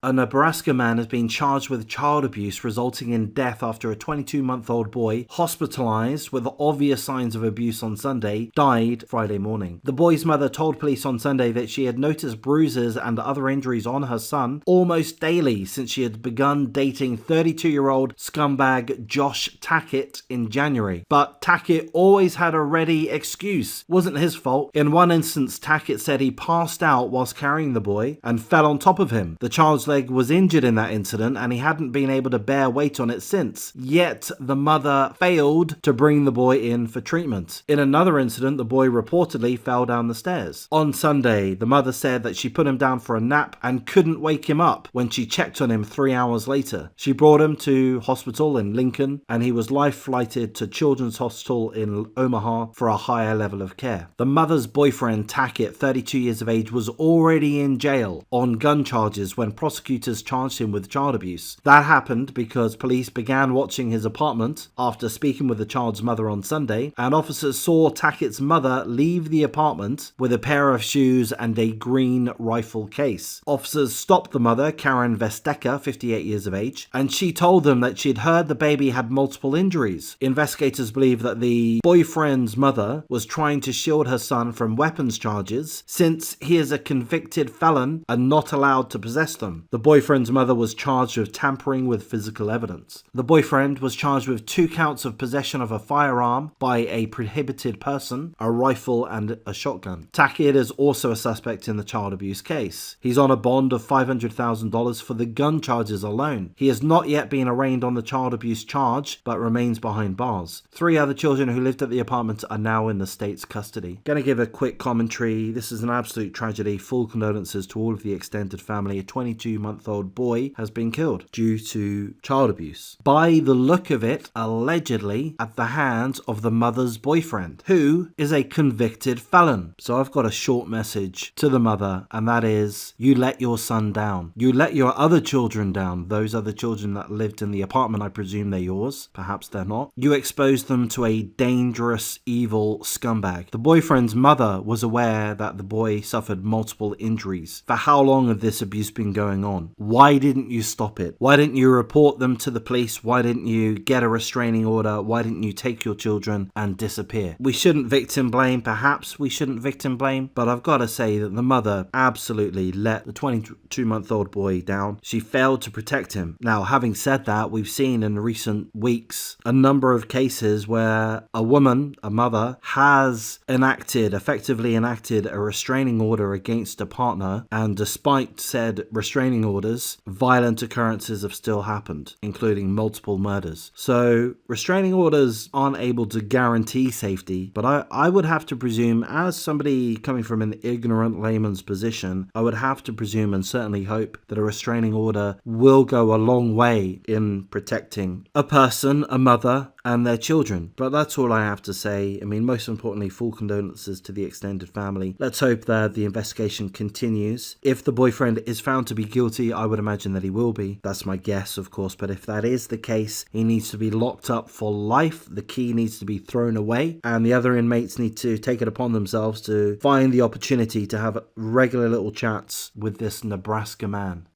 A Nebraska man has been charged with child abuse resulting in death after a 22-month-old boy, hospitalized with obvious signs of abuse on Sunday, died Friday morning. The boy's mother told police on Sunday that she had noticed bruises and other injuries on her son almost daily since she had begun dating 32-year-old scumbag Josh Tackett in January. But Tackett always had a ready excuse. Wasn't his fault. In one instance, Tackett said he passed out whilst carrying the boy and fell on top of him. The child's leg was injured in that incident and he hadn't been able to bear weight on it since. Yet the mother failed to bring the boy in for treatment. In another incident, the boy reportedly fell down the stairs. On Sunday, the mother said that she put him down for a nap and couldn't wake him up when she checked on him 3 hours later. She brought him to hospital in Lincoln and he was life-flighted to Children's Hospital in Omaha for a higher level of care. The mother's boyfriend, Tackett, 32 years of age, was already in jail on gun charges when prosecutors charged him with child abuse. That happened because police began watching his apartment after speaking with the child's mother on Sunday, and officers saw Tackett's mother leave the apartment with a pair of shoes and a green rifle case. Officers stopped the mother, Karen Vesteca, 58 years of age, and she told them that she'd heard the baby had multiple injuries. Investigators believe that the boyfriend's mother was trying to shield her son from weapons charges since he is a convicted felon and not allowed to possess them. The boyfriend's mother was charged with tampering with physical evidence. The boyfriend was charged with 2 counts of possession of a firearm by a prohibited person, a rifle and a shotgun. Tackett is also a suspect in the child abuse case. He's on a bond of $500,000 for the gun charges alone. He has not yet been arraigned on the child abuse charge, but remains behind bars. 3 other children who lived at the apartment are now in the state's custody. Gonna give a quick commentary. This is an absolute tragedy. Full condolences to all of the extended family. A 22-month-old boy has been killed due to child abuse. By the look of it, allegedly at the hands of the mother's boyfriend, who is a convicted felon. So I've got a short message to the mother, and that is, you let your son down. You let your other children down. Those other children that lived in the apartment, I presume they're yours. Perhaps they're not. You exposed them to a dangerous, evil scumbag. The boyfriend's mother was aware that the boy suffered multiple injuries. For how long had this abuse been going on? Why didn't you stop it? Why didn't you report them to the police? Why didn't you get a restraining order? Why didn't you take your children and disappear? We shouldn't victim blame. Perhaps we shouldn't victim blame, but I've got to say that the mother absolutely let the 22-month-old boy down. She failed to protect him. Now, having said that, we've seen in recent weeks a number of cases where a woman, a mother, has effectively enacted a restraining order against a partner, and despite said restraining orders, violent occurrences have still happened, including multiple murders. So restraining orders aren't able to guarantee safety, but I would have to presume, as somebody coming from an ignorant layman's position, I would have to presume and certainly hope that a restraining order will go a long way in protecting a person, a mother, and their children. But that's all I have to say. I mean, most importantly, full condolences to the extended family. Let's hope that the investigation continues. If the boyfriend is found to be guilty, I would imagine that he will be. That's my guess, of course. But if that is the case, he needs to be locked up for life. The key needs to be thrown away, and the other inmates need to take it upon themselves to find the opportunity to have regular little chats with this Nebraska man.